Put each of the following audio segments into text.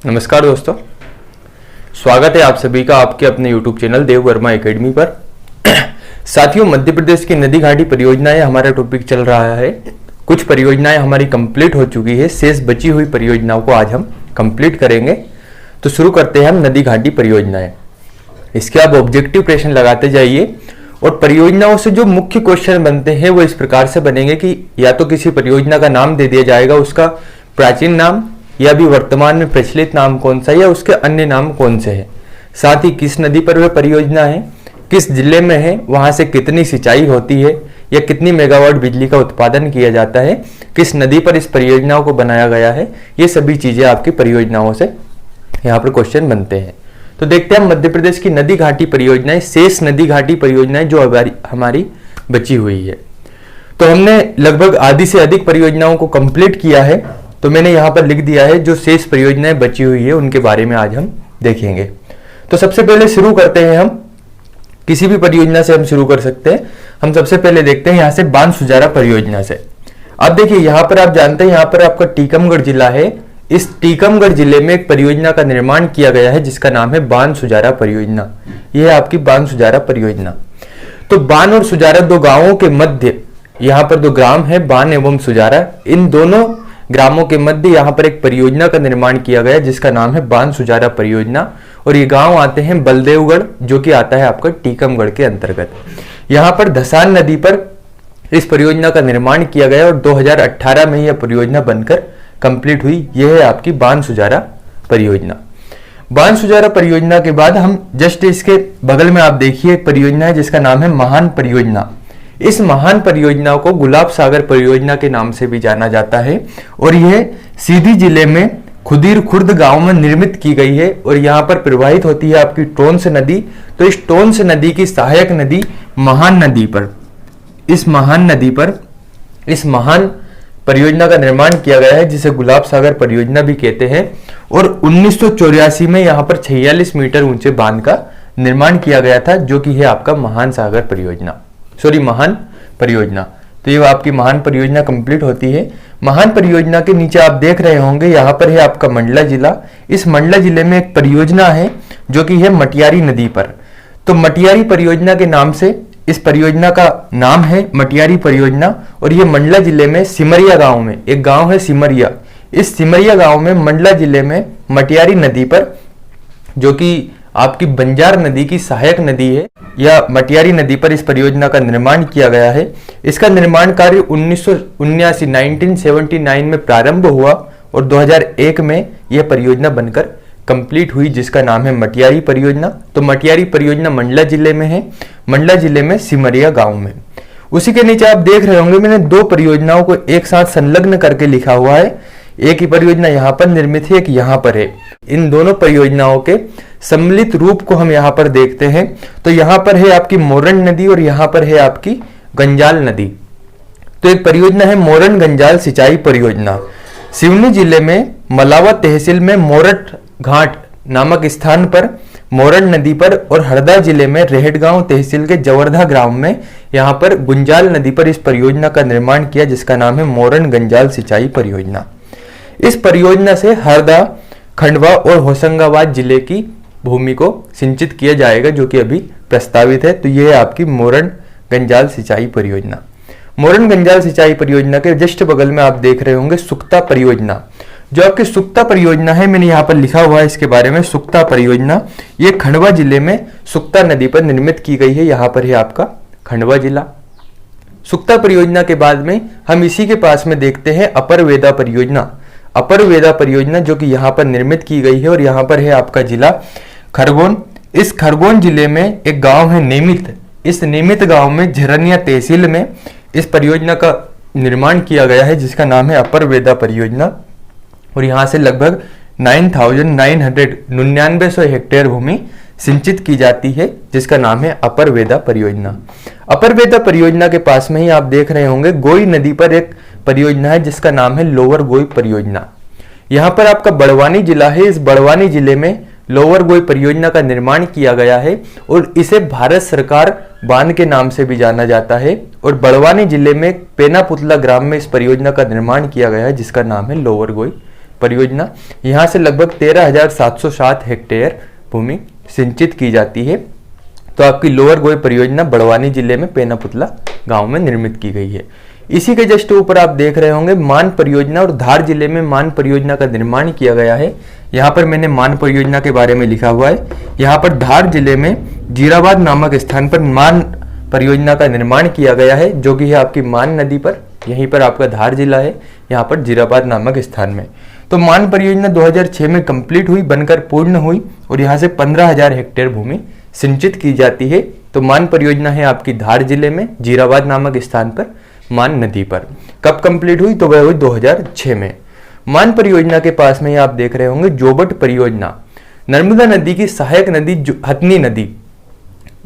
नमस्कार दोस्तों, स्वागत है आप सभी का आपके अपने YouTube चैनल देव वर्मा एकेडमी पर। साथियों, मध्य प्रदेश की नदी घाटी परियोजनाएं हमारा टॉपिक चल रहा है। कुछ परियोजनाएं हमारी कंप्लीट हो चुकी है, शेष बची हुई परियोजनाओं को आज हम कंप्लीट करेंगे। तो शुरू करते हैं हम नदी घाटी परियोजनाएं। इसके आप ऑब्जेक्टिव प्रश्न लगाते जाइए और परियोजनाओं से जो मुख्य क्वेश्चन बनते हैं वो इस प्रकार से बनेंगे कि या तो किसी परियोजना का नाम दे दिया जाएगा, उसका प्राचीन नाम या भी वर्तमान में प्रचलित नाम कौन सा है या उसके अन्य नाम कौन से हैं, साथ ही किस नदी पर वह परियोजना है, किस जिले में है, वहां से कितनी सिंचाई होती है या कितनी मेगावाट बिजली का उत्पादन किया जाता है, किस नदी पर इस परियोजनाओं को बनाया गया है। ये सभी चीजें आपकी परियोजनाओं से यहाँ पर क्वेश्चन बनते हैं। तो देखते हैं मध्य प्रदेश की नदी घाटी परियोजनाएं, शेष नदी घाटी परियोजनाएं जो हमारी बची हुई है। तो हमने लगभग आधी से अधिक परियोजनाओं को कंप्लीट किया है। तो मैंने यहाँ पर लिख दिया है जो शेष परियोजनाएं बची हुई है उनके बारे में आज हम देखेंगे। तो सबसे पहले शुरू करते हैं हम, किसी भी परियोजना से हम शुरू कर सकते हैं। हम सबसे पहले देखते हैं यहाँ से बांध सुजारा परियोजना से। अब देखिए यहाँ पर आप जानते हैं यहाँ पर आपका टीकमगढ़ जिला है। इस टीकमगढ़ जिले में एक परियोजना का निर्माण किया गया है जिसका नाम है बांध सुजारा परियोजना। यह है आपकी बांध सुजारा परियोजना। तो बान और सुजारा दो गांवों के मध्य, यहाँ पर दो ग्राम है बान एवं सुजारा, इन दोनों ग्रामों के मध्य यहाँ पर एक परियोजना का निर्माण किया गया जिसका नाम है बांध सुजारा परियोजना। और ये गांव आते हैं बलदेवगढ़, जो कि आता है आपका टीकमगढ़ के अंतर्गत। यहाँ पर धसान नदी पर इस परियोजना का निर्माण किया गया और 2018 में यह परियोजना बनकर कंप्लीट हुई। यह है आपकी बांध सुजारा परियोजना। बांध सुजारा परियोजना के बाद हम जस्ट इसके बगल में आप देखिए एक परियोजना है जिसका नाम है महान परियोजना। इस महान परियोजना को गुलाब सागर परियोजना के नाम से भी जाना जाता है और यह सीधी जिले में खुदीर खुर्द गांव में निर्मित की गई है और यहाँ पर प्रवाहित होती है आपकी टोंस नदी। तो इस टोंस नदी की सहायक नदी महान नदी पर, इस महान नदी पर इस महान परियोजना का निर्माण किया गया है जिसे गुलाब सागर परियोजना भी कहते हैं। और 1984 में यहाँ पर 46 मीटर ऊंचे बांध का निर्माण किया गया था, जो कि है आपका महान सागर परियोजना, महान परियोजना। तो ये आपकी महान परियोजना कंप्लीट होती है। महान परियोजना के नीचे आप देख रहे होंगे यहाँ पर है आपका मंडला जिला। इस मंडला जिले में एक परियोजना है जो कि है मटियारी नदी पर। तो मटियारी परियोजना के नाम से इस परियोजना का नाम है मटियारी परियोजना। और ये मंडला जिले में सिमरिया गांव में एक गांव है सिमरिया। इस सिमरिया गांव में मंडला जिले में मटियारी नदी पर, जो कि आपकी बंजार नदी की सहायक नदी है, या मटियारी नदी पर इस परियोजना का निर्माण किया गया है। इसका निर्माण कार्य 1979 में प्रारंभ हुआ और 2001 में यह परियोजना बनकर कंप्लीट हुई जिसका नाम है मटियारी परियोजना। तो मटियारी परियोजना मंडला जिले में है, मंडला जिले में सिमरिया गांव में। उसी के नीचे आप देख रहे होंगे मैंने दो परियोजनाओं को एक साथ संलग्न करके लिखा हुआ है। एक ही परियोजना यहाँ पर निर्मित है, एक यहाँ पर है। इन दोनों परियोजनाओं के सम्मिलित रूप को हम यहाँ पर देखते हैं। तो यहाँ पर है आपकी मोरन नदी और यहाँ पर है आपकी गंजाल नदी। तो एक परियोजना है मोरन गंजाल सिंचाई परियोजना। सिवनी जिले में मलावा तहसील में मोरट घाट नामक स्थान पर मोरन नदी पर और हरदा जिले में रेहटगांव तहसील के जवर्धा ग्राम में यहाँ पर गुंजाल नदी पर इस परियोजना का निर्माण किया जिसका नाम है मोरन गंजाल सिंचाई परियोजना। इस परियोजना से हरदा, खंडवा और होशंगाबाद जिले की भूमि को सिंचित किया जाएगा, जो कि अभी प्रस्तावित है। तो यह है आपकी मोरन गंजाल सिंचाई परियोजना। मोरन गंजाल सिंचाई परियोजना के जस्ट बगल में आप देख रहे होंगे सुक्ता परियोजना। जो आपकी सुक्ता परियोजना है, मैंने यहाँ पर लिखा हुआ है इसके बारे में, सुक्ता परियोजना ये खंडवा जिले में सुक्ता नदी पर निर्मित की गई है। यहाँ पर है आपका खंडवा जिला। सुक्ता परियोजना के बाद में हम इसी के पास में देखते हैं अपर वेदा परियोजना। अपर वेदा परियोजना जो कि यहाँ पर निर्मित की गई है और यहाँ पर है आपका जिला खरगोन। इस खरगोन जिले में एक गांव है नेमित। इस नेमित गांव में झरनिया तहसील में इस परियोजना का निर्माण किया गया है जिसका नाम है अपर वेदा परियोजना। और यहाँ से लगभग 9,999 हेक्टेयर भूमि सिंचित की जाती है जिसका नाम है अपर वेदा परियोजना। अपर वेदा परियोजना के पास में ही आप देख रहे होंगे गोई नदी पर एक परियोजना है जिसका नाम है लोअर गोई परियोजना। यहाँ पर आपका बड़वानी जिला है। इस बड़वानी जिले में लोअर गोई परियोजना का निर्माण किया गया है और इसे भारत सरकार बांध के नाम से भी जाना जाता है। और बड़वानी जिले में पेनापुतला ग्राम में इस परियोजना का निर्माण किया गया है जिसका नाम है लोअर गोई परियोजना, यहाँ से लगभग 13,707 हेक्टेयर भूमि सिंचित की जाती है। तो आपकी लोअर गोय परियोजना बड़वानी जिले में पेनापुतला गांव में निर्मित की गई है। इसी के जस्ट ऊपर आप देख रहे होंगे मान परियोजना, और धार जिले में मान परियोजना का निर्माण किया गया है। यहाँ पर मैंने मान परियोजना के बारे में लिखा हुआ है। यहाँ पर धार जिले में जीराबाद नामक स्थान पर मान परियोजना का निर्माण किया गया है, जो कि है आपकी मान नदी पर। यहीं पर आपका धार जिला है, यहाँ पर जीराबाद नामक स्थान में। तो मान परियोजना 2006 में कंप्लीट हुई, बनकर पूर्ण हुई, और यहाँ से 15,000 हेक्टेयर भूमि सिंचित की जाती है। तो मान परियोजना है आपकी धार जिले में जीराबाद नामक स्थान पर मान नदी पर। कब कंप्लीट हुई? तो वह हुई 2006 में। मान परियोजना के पास में आप देख रहे होंगे जोबट परियोजना, नर्मदा नदी की सहायक नदी हथनी नदी,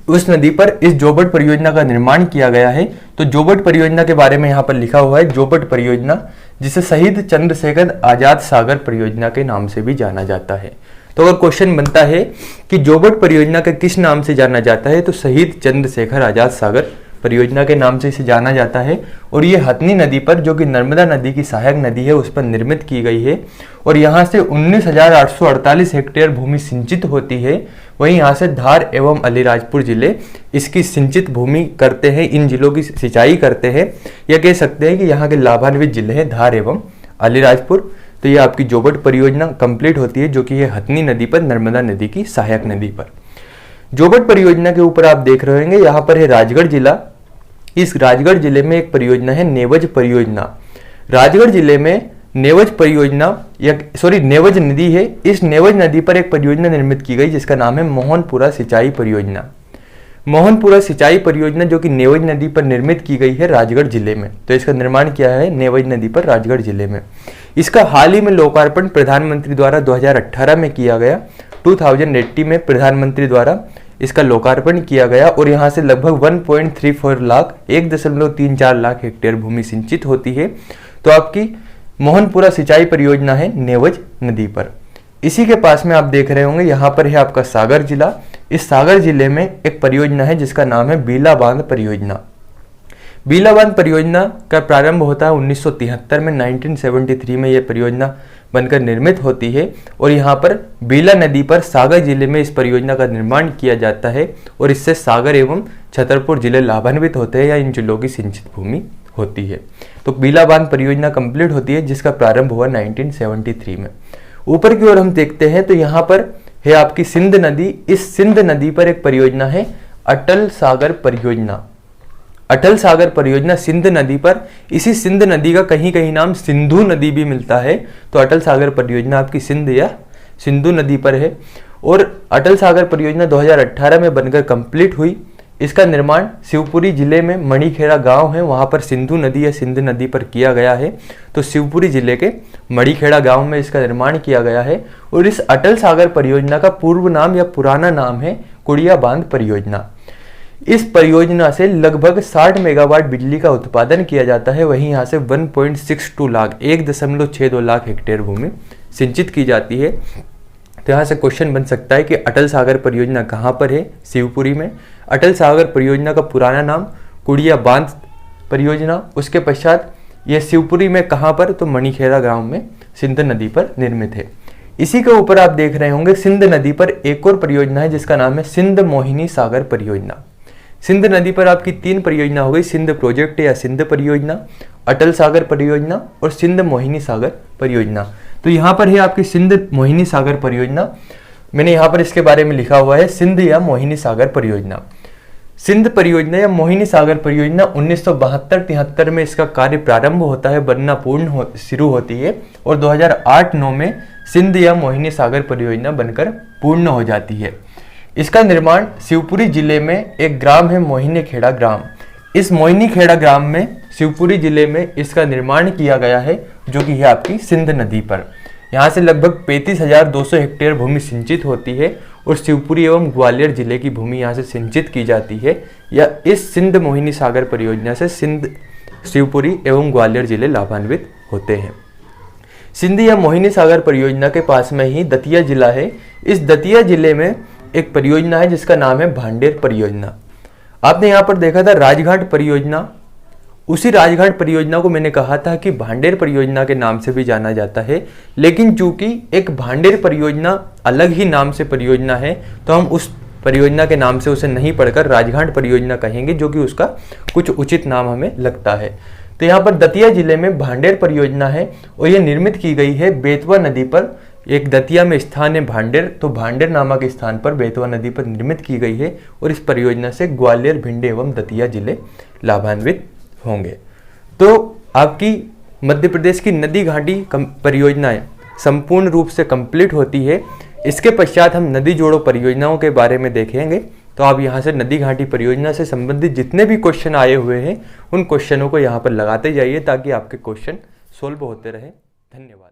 उस नदी पर इस जोबट परियोजना का निर्माण किया गया है। तो जोबट परियोजना के बारे में यहाँ पर लिखा हुआ है जोबट परियोजना, जिसे शहीद चंद्रशेखर आजाद सागर परियोजना के नाम से भी जाना जाता है। तो अगर क्वेश्चन बनता है कि जोबट परियोजना का किस नाम से जाना जाता है, तो शहीद चंद्रशेखर आजाद सागर परियोजना के नाम से इसे जाना जाता है। और ये हथनी नदी पर, जो कि नर्मदा नदी की सहायक नदी है, उस पर निर्मित की गई है। और यहाँ से 19,848 हेक्टेयर भूमि सिंचित होती है। वहीं यहाँ से धार एवं अलीराजपुर जिले इसकी सिंचित भूमि करते हैं, इन जिलों की सिंचाई करते हैं। या कह सकते हैं कि यहाँ के लाभान्वित जिले हैं धार एवं अलीराजपुर। तो ये आपकी जोबट परियोजना कंप्लीट होती है, जो कि है हथनी नदी पर, नर्मदा नदी की सहायक नदी पर। जोबट परियोजना के ऊपर आप देख रहे होंगे, यहाँ पर है राजगढ़ जिला। इस राजगढ़ जिले में एक परियोजना है नेवज परियोजना। राजगढ़ जिले में नेवज परियोजना नेवज नदी है। इस नेवज नदी पर एक परियोजना निर्मित की गई, जिसका नाम है मोहनपुरा सिंचाई परियोजना। मोहनपुरा सिंचाई परियोजना, जो कि नेवज नदी पर निर्मित की गई है राजगढ़ जिले में। तो इसका निर्माण किया है नेवज नदी पर राजगढ़ जिले में। इसका हाल ही में लोकार्पण प्रधानमंत्री द्वारा 2018 में किया गया। 2080 में प्रधानमंत्री द्वारा इसका लोकार्पण किया गया। और यहाँ से लगभग 1.34 लाख 1.34 लाख हेक्टेयर भूमि सिंचित होती है। तो आपकी मोहनपुरा सिंचाई परियोजना है नेवज नदी पर। इसी के पास में आप देख रहे होंगे, यहाँ पर है आपका सागर जिला। इस सागर जिले में एक परियोजना है जिसका नाम है बीला बांध परियोजना। बीला बांध परियोजना का प्रारंभ होता है 1973 में। 1973 में यह परियोजना बनकर निर्मित होती है। और यहाँ पर बीला नदी पर सागर जिले में इस परियोजना का निर्माण किया जाता है। और इससे सागर एवं छतरपुर जिले लाभान्वित होते हैं, या इन जिलों की सिंचित भूमि होती है। तो बीला बांध परियोजना कंप्लीट होती है, जिसका प्रारंभ हुआ 1973 में। ऊपर की ओर हम देखते हैं तो यहाँ पर है आपकी सिंध नदी। इस सिंध नदी पर एक परियोजना है अटल सागर परियोजना। अटल सागर परियोजना सिंध नदी पर। इसी सिंध नदी का कहीं कहीं नाम सिंधु नदी भी मिलता है। तो अटल सागर परियोजना आपकी सिंध या सिंधु नदी पर है। और अटल सागर परियोजना 2018 में बनकर कंप्लीट हुई। इसका निर्माण शिवपुरी जिले में मणिखेड़ा गांव है, वहां पर सिंधु नदी या सिंध नदी पर किया गया है। तो शिवपुरी जिले के मणिखेड़ा गांव में इसका निर्माण किया गया है। और इस अटल सागर परियोजना का पूर्व नाम या पुराना नाम है कुड़िया बांध परियोजना। इस परियोजना से लगभग 60 मेगावाट बिजली का उत्पादन किया जाता है। वहीं यहाँ से 1.62 लाख 1.62 लाख हेक्टेयर भूमि सिंचित की जाती है। तो यहाँ से क्वेश्चन बन सकता है कि अटल सागर परियोजना कहाँ पर है? शिवपुरी में। अटल सागर परियोजना का पुराना नाम कुड़िया बांध परियोजना। उसके पश्चात यह शिवपुरी में कहाँ पर? तो मणिखेड़ा गांव में सिंध नदी पर निर्मित है। इसी के ऊपर आप देख रहे होंगे सिंध नदी पर एक और परियोजना है जिसका नाम है सिंध मोहिनी सागर परियोजना। सिंध नदी पर आपकी 3 परियोजना हो गई, सिंध प्रोजेक्ट या सिंध परियोजना, अटल सागर परियोजना और सिंध मोहिनी सागर परियोजना। तो यहाँ पर है आपकी सिंध मोहिनी सागर परियोजना। मैंने यहाँ पर इसके बारे में लिखा हुआ है सिंध या मोहिनी सागर परियोजना। सिंध परियोजना या मोहिनी सागर परियोजना 1972-73 में इसका कार्य प्रारंभ होता है, बनना शुरू होती है और 2008-9 में सिंध या मोहिनी सागर परियोजना बनकर पूर्ण हो जाती है। इसका निर्माण शिवपुरी जिले में एक ग्राम है मोहिनीखेड़ा ग्राम। इस मोहिनीखेड़ा ग्राम में शिवपुरी जिले में इसका निर्माण किया गया है, जो कि है आपकी सिंध नदी पर। यहाँ से लगभग 35,200 हेक्टेयर भूमि सिंचित होती है और शिवपुरी एवं ग्वालियर जिले की भूमि यहाँ से सिंचित की जाती है। या इस सिंध मोहिनी सागर परियोजना से शिवपुरी एवं ग्वालियर जिले लाभान्वित होते हैं। सिंध या मोहिनी सागर परियोजना के पास में ही दतिया जिला है। इस दतिया जिले में एक परियोजना है जिसका नाम है भांडेर परियोजना। आपने यहाँ पर देखा था राजघाट परियोजना उसी राजघाट परियोजना को मैंने कहा था कि भांडेर परियोजना के नाम से भी जाना जाता है, लेकिन चूंकि एक भांडेर परियोजना अलग ही नाम से परियोजना है, तो हम उस परियोजना के नाम से उसे नहीं पढ़कर राजघाट परियोजना कहेंगे, जो कि उसका कुछ उचित नाम हमें लगता है। तो यहाँ पर दतिया जिले में भांडेर परियोजना है और यह निर्मित की गई है बेतवा नदी पर। एक दतिया में स्थान है भांडेर, तो भांडेर नामक स्थान पर बेतवा नदी पर निर्मित की गई है और इस परियोजना से ग्वालियर, भिंड एवं दतिया जिले लाभान्वित होंगे। तो आपकी मध्य प्रदेश की नदी घाटी परियोजनाएं संपूर्ण रूप से कंप्लीट होती है। इसके पश्चात हम नदी जोड़ो परियोजनाओं के बारे में देखेंगे। तो आप यहाँ से नदी घाटी परियोजना से संबंधित जितने भी क्वेश्चन आए हुए हैं उन क्वेश्चनों को यहाँ पर लगाते जाइए ताकि आपके क्वेश्चन सोल्व होते रहे। धन्यवाद।